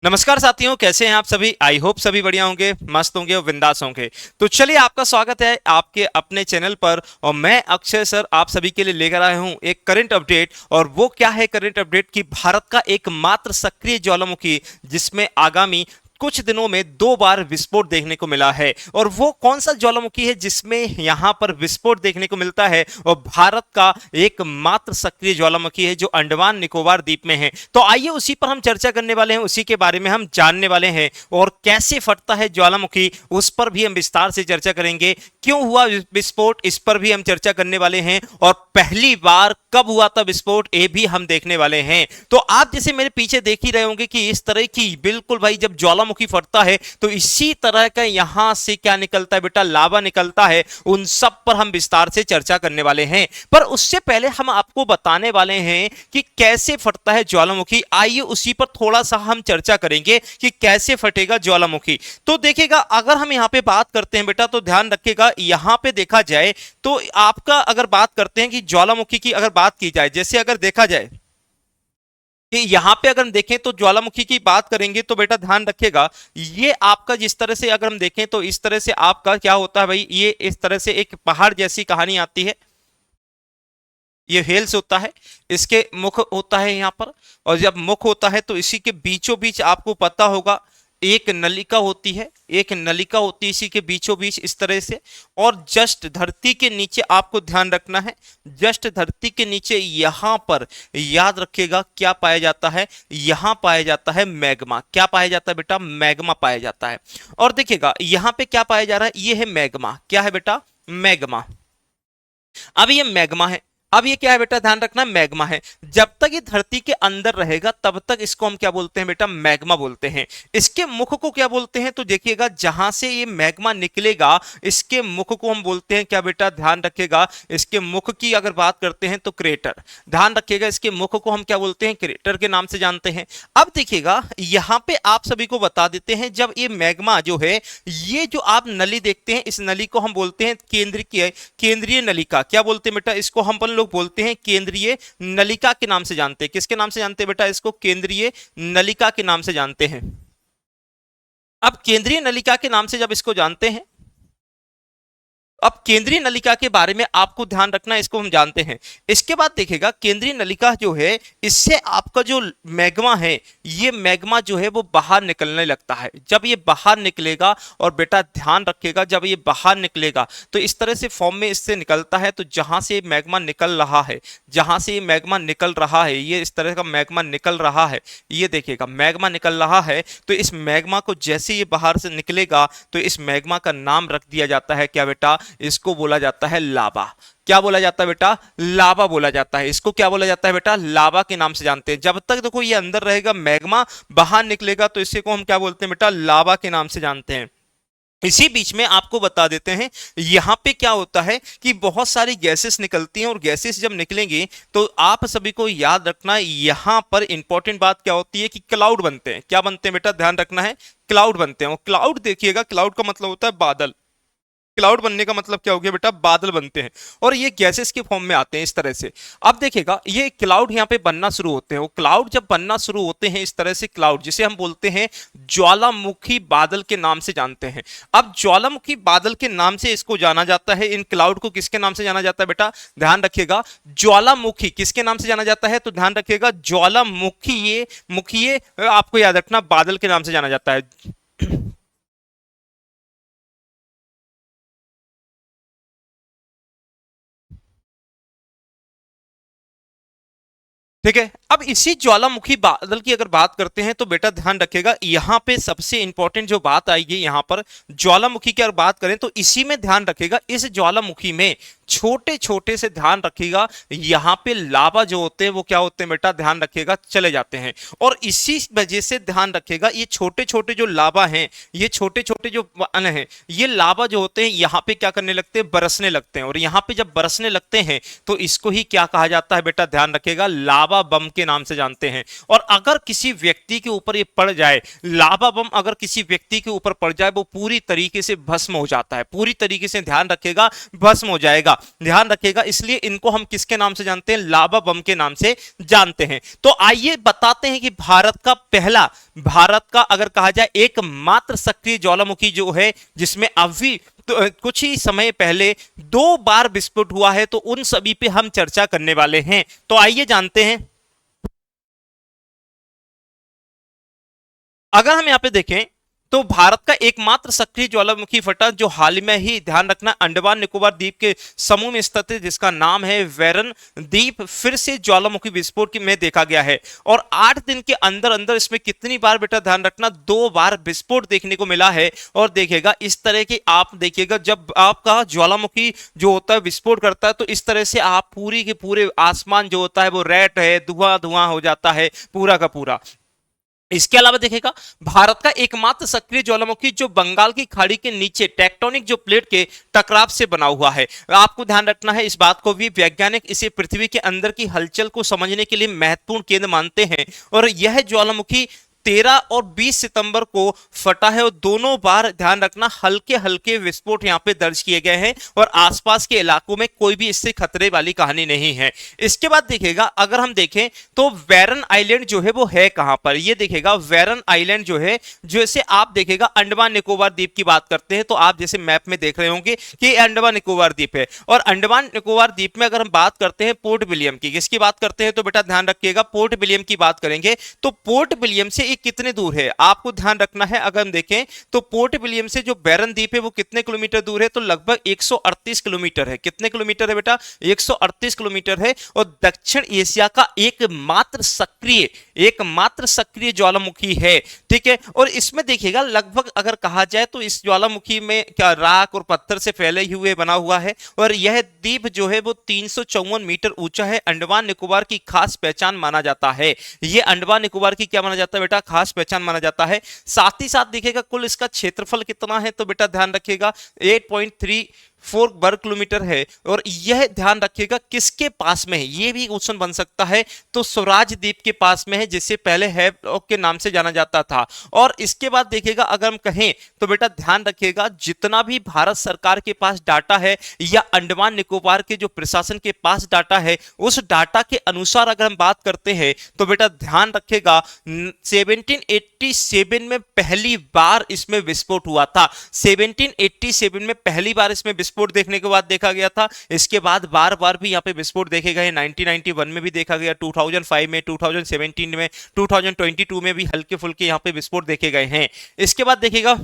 नमस्कार साथियों, कैसे हैं आप सभी। आई होप सभी बढ़िया होंगे, मस्त होंगे और बिंदास होंगे। तो चलिए, आपका स्वागत है आपके अपने चैनल पर। और मैं अक्षय सर आप सभी के लिए लेकर आया हूं एक करंट अपडेट। और वो क्या है करंट अपडेट कि भारत का एकमात्र सक्रिय ज्वालामुखी जिसमें आगामी कुछ दिनों में 2 बार विस्फोट देखने को मिला है। और वो कौन सा ज्वालामुखी है जिसमें यहां पर विस्फोट देखने को मिलता है और भारत का एकमात्र सक्रिय ज्वालामुखी है जो अंडमान निकोबार द्वीप में है। तो आइए उसी पर हम चर्चा करने वाले हैं, उसी के बारे में हम जानने वाले हैं। और कैसे फटता है ज्वालामुखी उस पर भी हम विस्तार से चर्चा करेंगे। क्यों हुआ विस्फोट इस पर भी हम चर्चा करने वाले हैं। और पहली बार कब हुआ था विस्फोट ये भी हम देखने वाले हैं। तो आप जैसे मेरे पीछे देख ही रहे होंगे कि इस तरह की बिल्कुल भाई जब ज्वालामुखी फटता है तो इसी तरह का यहां से क्या निकलता है बेटा, लावा निकलता है। उन सब पर हम विस्तार से चर्चा करने वाले हैं। पर उससे पहले हम आपको बताने वाले हैं कि कैसे फटता है ज्वालामुखी। आइए उसी पर थोड़ा सा हम चर्चा करेंगे कि कैसे फटेगा ज्वालामुखी। तो देखिएगा, अगर हम यहां पे बात करते हैं बेटा तो ध्यान रखिएगा, यहां पे देखा जाए तो आपका अगर बात करते हैं कि ज्वालामुखी की अगर बात की जाए, जैसे अगर देखा जाए कि यहां पे अगर हम देखें तो ज्वालामुखी की बात करेंगे तो बेटा ध्यान रखिएगा, ये आपका जिस तरह से अगर हम देखें तो इस तरह से आपका क्या होता है भाई, ये इस तरह से एक पहाड़ जैसी कहानी आती है। ये हेल्स होता है, इसके मुख होता है यहां पर। और जब मुख होता है तो इसी के बीचों बीच आपको पता होगा एक नलिका होती है, एक नलिका होती है इसी के बीचों बीच इस तरह से। और जस्ट धरती के नीचे आपको ध्यान रखना है, जस्ट धरती के नीचे यहां पर याद रखिएगा क्या पाया जाता है, यहां पाया जाता है मैग्मा। क्या पाया जाता है बेटा, मैग्मा पाया जाता है। और देखिएगा यहां पे क्या पाया जा रहा है, ये है मैग्मा। क्या है बेटा, मैग्मा। अब ये मैग्मा है, अब ये क्या है बेटा, ध्यान रखना मैग्मा है। जब तक ये धरती के अंदर रहेगा तब तक इसको हम क्या बोलते हैं बेटा, मैग्मा बोलते हैं। इसके मुख को क्या बोलते हैं, तो देखिएगा जहां से ये मैग्मा निकलेगा इसके मुख को हम बोलते हैं क्या बेटा, ध्यान रखिएगा। इसके मुख की अगर बात करते हैं तो क्रेटर। ध्यान रखिएगा, इसके मुख को हम क्या बोलते हैं, क्रेटर के नाम से जानते हैं। अब देखिएगा यहां पे आप सभी को बता देते हैं, जब ये मैग्मा जो है, ये जो आप नली देखते हैं इस नली को हम बोलते हैं केंद्रीय नलिका। क्या बोलते हैं बेटा, इसको हम अपन लोग बोलते हैं केंद्रीय नलिका के नाम से जानते हैं। किसके नाम से जानते हैं बेटा, इसको केंद्रीय नलिका के नाम से जानते हैं। अब केंद्रीय नलिका के नाम से जब इसको जानते हैं, अब केंद्रीय नलिका के बारे में आपको ध्यान रखना, इसको हम जानते हैं। इसके बाद देखिएगा केंद्रीय नलिका जो है, इससे आपका जो मैग्मा है, ये मैग्मा जो है वो बाहर निकलने लगता है। जब ये बाहर निकलेगा, और बेटा ध्यान रखिएगा जब ये बाहर निकलेगा तो इस तरह से फॉर्म में इससे निकलता है। तो जहां से मैग्मा निकल रहा है, जहां से ये मैग्मा निकल रहा है, ये इस तरह का मैग्मा निकल रहा है, ये देखिएगा मैग्मा निकल रहा है। तो इस मैग्मा को जैसे ये बाहर से निकलेगा तो इस मैग्मा का नाम रख दिया जाता है क्या बेटा, इसको बोला जाता है लावा। क्या बोला जाता है बेटा, लावा बोला जाता है। इसको क्या बोला जाता है बेटा, लावा के नाम से जानते हैं। जब तक देखो ये अंदर रहेगा, मैग्मा बाहर निकलेगा तो इसी को हम क्या बोलते हैं बेटा, लावा के नाम से जानते हैं। इसी बीच में आपको बता देते हैं, यहां पे क्या होता है कि बहुत सारी गैसेस निकलती हैं। और गैसेस जब निकलेंगी तो आप सभी को याद रखना, यहां पर इंपॉर्टेंट बात क्या होती है कि क्लाउड बनते हैं। क्या बनते हैं बेटा, ध्यान रखना है, क्लाउड बनते हैं। और क्लाउड देखिएगा, क्लाउड का मतलब होता है बादल। क्लाउड बनने का मतलब क्या हो गया बेटा, बादल बनते हैं। और ये गैसेस के फॉर्म में आते हैं इस तरह से। अब देखिएगा ये क्लाउड यहाँ पे बनना शुरू होते हैं। वो क्लाउड जब बनना शुरू होते हैं इस तरह से, क्लाउड जिसे हम बोलते हैं ज्वालामुखी बादल के नाम से जानते हैं। अब ज्वालामुखी बादल के नाम से इसको जाना जाता है। इन क्लाउड को किसके नाम से जाना जाता है बेटा, ध्यान रखिएगा, ज्वालामुखी किसके नाम से जाना जाता है, तो ध्यान रखिएगा ज्वालामुखी, ये मुखी आपको याद रखना बादल के नाम से जाना जाता है। ठीक है। अब इसी ज्वालामुखी बादल की अगर बात करते हैं तो बेटा ध्यान रखिएगा, यहां पे सबसे इंपॉर्टेंट जो बात आएगी, यहां पर ज्वालामुखी की अगर बात करें तो इसी में ध्यान रखिएगा, इस ज्वालामुखी में छोटे छोटे से ध्यान रखिएगा, यहां पे लावा जो होते हैं वो क्या होते हैं बेटा, ध्यान रखिएगा चले जाते हैं। और इसी वजह से ध्यान रखिएगा, ये छोटे छोटे जो लावा हैं, ये छोटे छोटे जो अन है, ये लावा जो होते हैं यहां पे क्या करने लगते हैं, बरसने लगते हैं। और यहां पे जब बरसने लगते हैं तो इसको ही क्या कहा जाता है बेटा, ध्यान रखिएगा, लावा बम के नाम से जानते हैं। और अगर किसी व्यक्ति के ऊपर ये पड़ जाए, लावा बम अगर किसी व्यक्ति के ऊपर पड़ जाए, वो पूरी तरीके से भस्म हो जाता है, पूरी तरीके से ध्यान रखिएगा भस्म हो जाएगा। ध्यान रखिएगा, इसलिए इनको हम किसके नाम से जानते हैं, लावा बम के नाम से जानते हैं। तो आइए बताते हैं कि भारत का अगर कहा जाए एकमात्र सक्रिय ज्वालामुखी जो है, जिसमें अभी तो कुछ ही समय पहले 2 बार विस्फोट हुआ है, तो उन सभी पे हम चर्चा करने वाले हैं। तो आइए जानते हैं। अगर हम यहां पे देखें तो भारत का एकमात्र सक्रिय ज्वालामुखी फटा जो हाल में ही, ध्यान रखना, अंडमान निकोबार द्वीप के समूह में स्थित है, जिसका नाम है वेरन द्वीप, फिर से ज्वालामुखी विस्फोट में देखा गया है। और 8 दिन के अंदर अंदर इसमें कितनी बार, बेटा ध्यान रखना, 2 बार विस्फोट देखने को मिला है। और देखिएगा इस तरह की, आप देखिएगा जब आपका ज्वालामुखी जो होता है विस्फोट करता है, तो इस तरह से आप पूरी के पूरे आसमान जो होता है वो रेड है, धुआं धुआं हो जाता है पूरा का पूरा। इसके अलावा देखिएगा भारत का एकमात्र सक्रिय ज्वालामुखी जो बंगाल की खाड़ी के नीचे टेक्टोनिक जो प्लेट के टकराव से बना हुआ है। आपको ध्यान रखना है इस बात को भी, वैज्ञानिक इसे पृथ्वी के अंदर की हलचल को समझने के लिए महत्वपूर्ण केंद्र मानते हैं। और यह ज्वालामुखी 13 और 20 सितंबर को फटा है, और दोनों बार ध्यान रखना हल्के हल्के विस्फोट यहां पे दर्ज किए गए हैं, और आसपास के इलाकों में कोई भी इससे खतरे वाली कहानी नहीं है। इसके बाद देखिएगा अगर हम देखें तो वेरन आइलैंड जो है वो है कहां पर, ये देखिएगा वेरन आइलैंड जो है, जैसे आप देखिएगा अंडमान निकोबार द्वीप की बात करते हैं तो आप जैसे मैप में देख रहे होंगे कि अंडमान निकोबार द्वीप है। और अंडमान निकोबार द्वीप में अगर हम बात करते हैं पोर्ट विलियम की, किसकी बात करते हैं, तो बेटा ध्यान रखिएगा पोर्ट विलियम की बात करेंगे। तो पोर्ट विलियम से कितने दूर है आपको ध्यान रखना है। अगर हम देखें तो पोर्ट विलियम से जो बैरन द्वीप है वो कितने किलोमीटर दूर है, तो लगभग 138 किलोमीटर है। कितने किलोमीटर है बेटा, 138 किलोमीटर है। और दक्षिण एशिया का एकमात्र सक्रिय ज्वालामुखी है, ठीक है। और इसमें देखिएगा लगभग अगर कहा जाए तो इस ज्वालामुखी में क्या राख और पत्थर से फैले हुए बना हुआ है। और यह द्वीप जो है वो 354 मीटर ऊंचा है। अंडमान निकोबार की खास पहचान माना जाता है। यह अंडमान निकोबार की क्या माना जाता है बेटा, खास पहचान माना जाता है। साथ ही साथ देखिएगा कुल इसका क्षेत्रफल कितना है, तो बेटा ध्यान रखिएगा 8.34 वर्ग किलोमीटर है। और यह ध्यान रखिएगा किसके पास में है, यह भी क्वेश्चन बन सकता है, तो स्वराज द्वीप के पास में है, जिसे पहले हैवलॉक के नाम से जाना जाता था। और इसके बाद देखिएगा अगर हम कहें तो बेटा ध्यान रखिएगा जितना भी भारत सरकार के पास डाटा है या अंडमान निकोबार के जो प्रशासन के पास डाटा है, उस डाटा के अनुसार अगर हम बात करते हैं तो बेटा ध्यान रखिएगा 1787 में पहली बार इसमें विस्फोट हुआ था। 1787 में पहली बार इसमें विस्फोट देखने के बाद देखा गया था। इसके बाद बार बार भी यहां पे विस्फोट देखे गए। 1991 में भी देखा गया, 2005 में, 2017 में, 2022 में भी हल्के फुल्के यहां पे विस्फोट देखे गए हैं। इसके बाद देखिएगा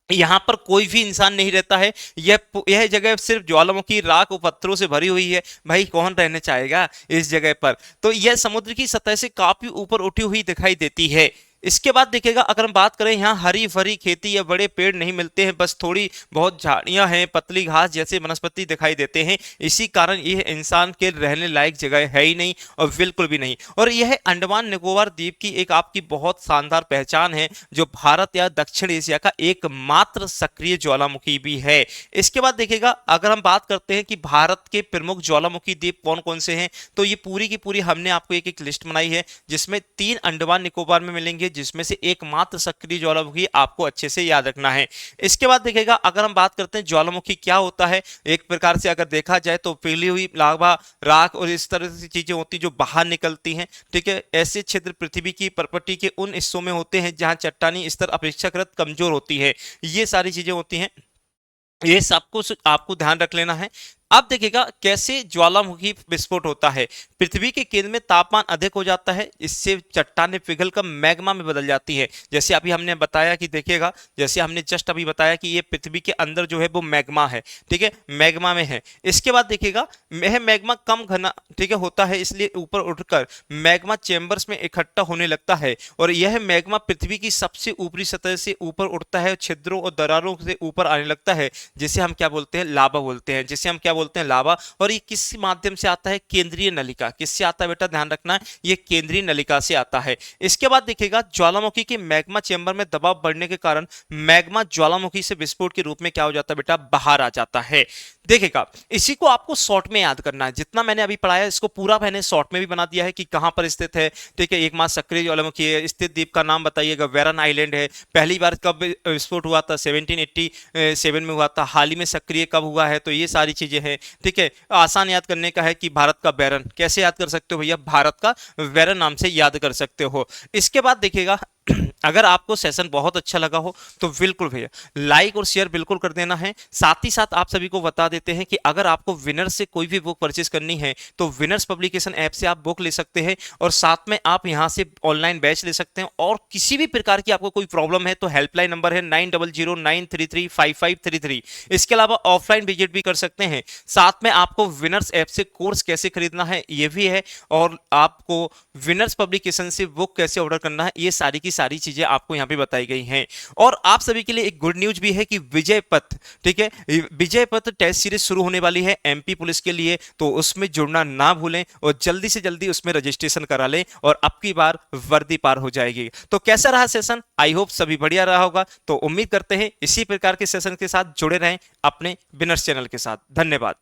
यहां पर कोई भी इंसान नहीं रहता है। यह जगह सिर्फ ज्वालामुखी राख और पत्थरों से भरी हुई है। भाई कौन रहने चाहेगा इस जगह पर। तो यह समुद्र की सतह से काफी ऊपर उठी हुई दिखाई देती है। इसके बाद देखिएगा अगर हम बात करें, यहाँ हरी भरी खेती या बड़े पेड़ नहीं मिलते हैं, बस थोड़ी बहुत झाड़ियां हैं, पतली घास जैसे वनस्पति दिखाई देते हैं। इसी कारण यह इंसान के रहने लायक जगह है ही नहीं, और बिल्कुल भी नहीं। और यह अंडमान निकोबार द्वीप की एक आपकी बहुत शानदार पहचान है, जो भारत या दक्षिण एशिया का एकमात्र सक्रिय ज्वालामुखी भी है। इसके बाद देखिएगा अगर हम बात करते हैं कि भारत के प्रमुख ज्वालामुखी द्वीप कौन कौन से हैं, तो ये पूरी की पूरी हमने आपको एक एक लिस्ट बनाई है, जिसमें 3 अंडमान निकोबार में मिलेंगे, जिसमें से एकमात्र सक्रिय ज्वालामुखी आपको अच्छे से याद रखना है। इसके बाद देखिएगा अगर हम बात करते हैं ज्वालामुखी क्या होता है, एक प्रकार से अगर देखा जाए तो पिघली हुई लावा, राख और इस तरह की चीजें होती जो बाहर निकलती हैं, ठीक है। ऐसे क्षेत्र पृथ्वी की प्रकृति के उन हिस्सों में होते हैं जहां चट्टानी स्तर अपेक्षाकृत कमजोर होती है। ये सारी चीजें होती हैं, ये सब कुछ आपको ध्यान रख लेना है। अब देखिएगा कैसे ज्वालामुखी विस्फोट होता है। पृथ्वी के केंद्र में तापमान अधिक हो जाता है, इससे चट्टानें पिघलकर मैग्मा में बदल जाती है। जैसे अभी हमने बताया कि देखिएगा, जैसे हमने जस्ट अभी बताया कि ये पृथ्वी के अंदर जो है वो मैग्मा है, ठीक है, मैग्मा में है। इसके बाद देखिएगा यह मैग्मा कम घना, ठीक है, होता है, इसलिए ऊपर उठकर मैग्मा चेंबर्स में इकट्ठा होने लगता है। और यह मैग्मा पृथ्वी की सबसे ऊपरी सतह से ऊपर उठता है, छिद्रों और दरारों से ऊपर आने लगता है, जिसे हम क्या बोलते हैं, लावा बोलते हैं, जिसे हम क्या बोलते हैं, लावा। और ये किस माध्यम से आता है, केंद्रीय नलिका। किससे आता है बेटा, ध्यान रखना, ये केंद्रीय नलिका से आता है। इसके बाद देखिएगा ज्वालामुखी के मैग्मा चेंबर में दबाव बढ़ने के कारण मैग्मा ज्वालामुखी से विस्फोट के रूप में क्या हो जाता है बेटा, बाहर आ जाता है। देखिएगा इसी को आपको शॉर्ट में याद करना है, जितना मैंने अभी पढ़ाया इसको पूरा मैंने शॉर्ट में भी बना दिया है कि कहां पर स्थित है, ठीक है। एकमात्र सक्रिय ज्वालामुखी है, स्थित द्वीप का नाम बताइएगा, वेरन आइलैंड है। पहली बार कब विस्फोट हुआ था, 1787 में हुआ था। हाल ही में सक्रिय कब हुआ है, तो ये सारी चीजें हैं, ठीक है। आसान याद करने का है कि भारत का बैरन कैसे याद कर सकते हो भैया, भारत का बैरन नाम से याद कर सकते हो। इसके बाद देखिएगा अगर आपको सेशन बहुत अच्छा लगा हो तो बिल्कुल भैया लाइक और शेयर बिल्कुल कर देना है। साथ ही साथ आप सभी को बता देते हैं कि अगर आपको विनर्स से कोई भी बुक परचेज करनी है तो विनर्स पब्लिकेशन ऐप से आप बुक ले सकते हैं और साथ में आप यहां से ऑनलाइन बैच ले सकते हैं। और किसी भी प्रकार की आपको कोई प्रॉब्लम है तो हेल्पलाइन नंबर है 9009335533। इसके अलावा ऑफलाइन विजिट भी कर सकते हैं। साथ में आपको विनर्स ऐप से कोर्स कैसे खरीदना है ये भी है, और आपको विनर्स पब्लिकेशन से बुक कैसे ऑर्डर करना है, ये सारी की सारी चीजें आपको यहां पे बताई गई हैं। और आप सभी के लिए एक गुड न्यूज भी है कि विजय पथ, ठीक है, विजय पथ टेस्ट सीरीज शुरू होने वाली है एमपी पुलिस के लिए, तो उसमें जुड़ना ना भूलें और जल्दी से जल्दी उसमें रजिस्ट्रेशन करा लें और अब की बार वर्दी पार हो जाएगी। तो कैसा रहा सेशन, आई होप सभी बढ़िया रहा होगा। तो उम्मीद करते हैं इसी प्रकार के सेशन के साथ जुड़े रहें अपने विनर्स चैनल के साथ। धन्यवाद।